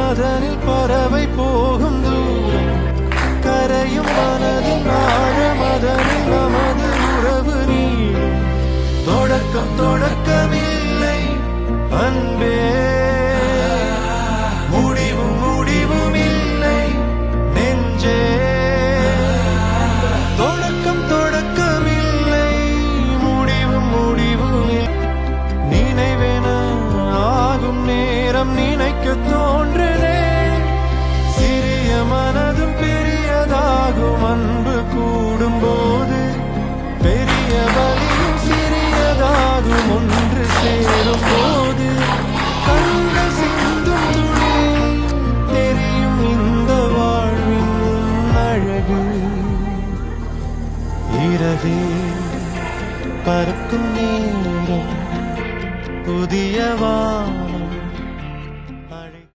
அதனில் பறவை போகும் தூரம் கரையும் மனதின் ஆழம் அதனில் நமது உறவு நீளும் தொடக்கமில்லை அன்பே முடிவும் இல்லை நெஞ்சே தொடக்கமில்லை முடிவும் நினைவென ஆகும் நேரம் நினைக்க தோன்றுதே சிறிய மனதும் பெரியதாகும் அன்பு கூடும் போது பெரிய வலியும் சிறியதாகும் ஒன்று சேரும் போது கண்கள் சிந்தும் துளியில் தெரியும் இந்த வாழ்வின் அழகு இரவே பறக்கும் நேரம் புதிய